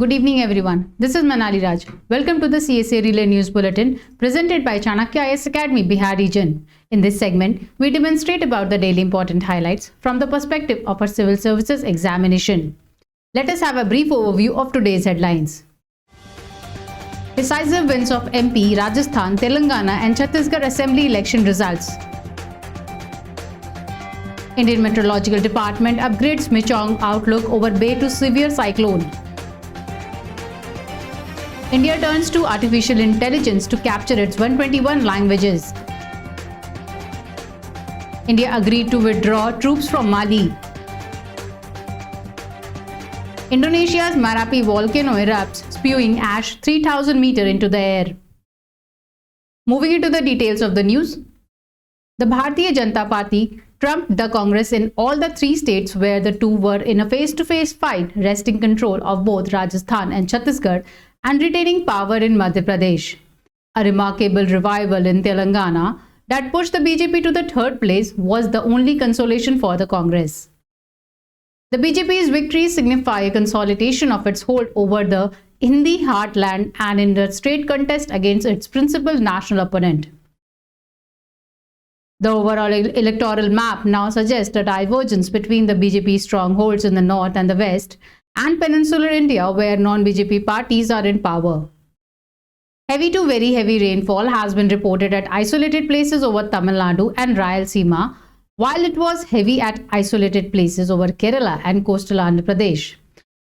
Good evening everyone. This is Manali Raj. Welcome to the CSE Relay News Bulletin presented by Chanakya IAS Academy, Bihar region. In this segment, we demonstrate about the daily important highlights from the perspective of a civil services examination. Let us have a brief overview of today's headlines. Decisive wins of MP, Rajasthan, Telangana and Chhattisgarh Assembly election results. Indian Meteorological Department upgrades Michong outlook over Bay to severe cyclone. India turns to artificial intelligence to capture its 121 languages. India agreed to withdraw troops from Mali. Indonesia's Merapi volcano erupts, spewing ash 3,000 meters into the air. Moving into the details of the news, the Bharatiya Janata Party trumped the Congress in all the three states where the two were in a face-to-face fight, wresting control of both Rajasthan and Chhattisgarh and retaining power in Madhya Pradesh. A remarkable revival in Telangana that pushed the BJP to the third place was the only consolation for the Congress. The BJP's victories signify a consolidation of its hold over the Hindi heartland and in the straight contest against its principal national opponent. The overall electoral map now suggests a divergence between the BJP strongholds in the north and the west and peninsular India where non-BJP parties are in power. Heavy to very heavy rainfall has been reported at isolated places over Tamil Nadu and Rayalaseema, while it was heavy at isolated places over Kerala and coastal Andhra Pradesh.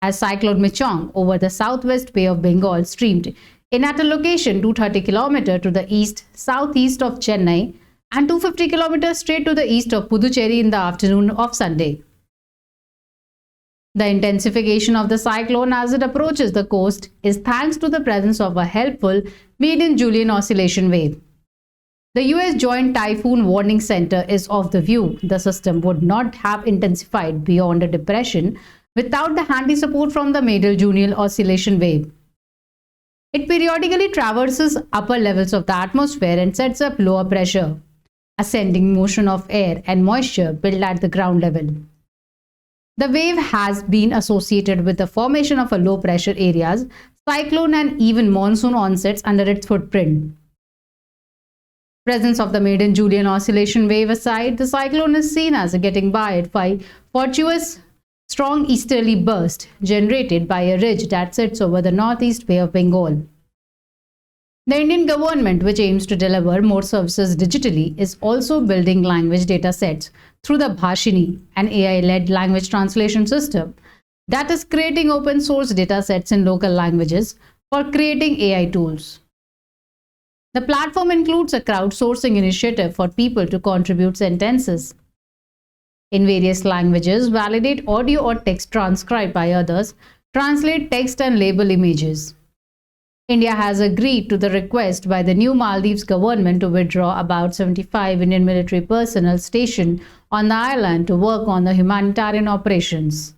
As Cyclone Michong over the southwest Bay of Bengal streamed in at a location 230 km to the east-southeast of Chennai and 250 km straight to the east of Puducherry in the afternoon of Sunday. The intensification of the cyclone as it approaches the coast is thanks to the presence of a helpful Maiden-Julian oscillation wave. The US Joint Typhoon Warning Center is of the view the system would not have intensified beyond a depression without the handy support from the Maiden-Julian oscillation wave. It periodically traverses upper levels of the atmosphere and sets up lower pressure, ascending motion of air and moisture built at the ground level. The wave has been associated with the formation of a low pressure areas, cyclone and even monsoon onsets under its footprint. Presence of the Maiden-Julian oscillation wave aside, the cyclone is seen as getting by by fortuitous strong easterly burst generated by a ridge that sits over the northeast Bay of Bengal. The Indian government, which aims to deliver more services digitally, is also building language data sets through the Bhashini, an AI-led language translation system that is creating open source data sets in local languages for creating AI tools. The platform includes a crowdsourcing initiative for people to contribute sentences in various languages, validate audio or text transcribed by others, translate text and label images. India has agreed to the request by the new Maldives government to withdraw about 75 Indian military personnel stationed on the island to work on the humanitarian operations.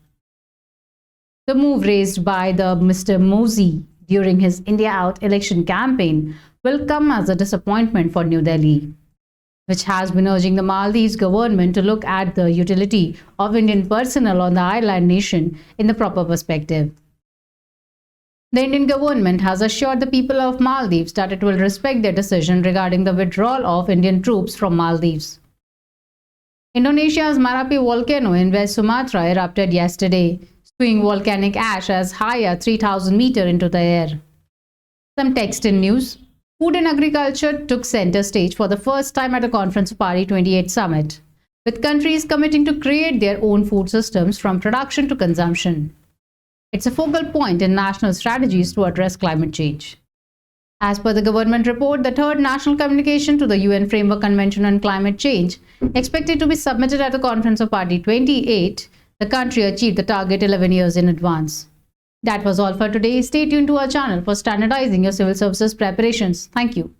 The move raised by the Mr. Modi during his India Out election campaign will come as a disappointment for New Delhi, which has been urging the Maldives government to look at the utility of Indian personnel on the island nation in the proper perspective. The Indian government has assured the people of Maldives that it will respect their decision regarding the withdrawal of Indian troops from Maldives. Indonesia's Merapi volcano in West Sumatra erupted yesterday, spewing volcanic ash as high as 3,000 meters into the air. Some text in news. Food and agriculture took center stage for the first time at the Conference Party 28 summit, with countries committing to create their own food systems from production to consumption. It's a focal point in national strategies to address climate change. As per the government report, the third national communication to the UN Framework Convention on Climate Change, expected to be submitted at the Conference of Party 28, the country achieved the target 11 years in advance. That was all for today. Stay tuned to our channel for standardizing your civil services preparations. Thank you.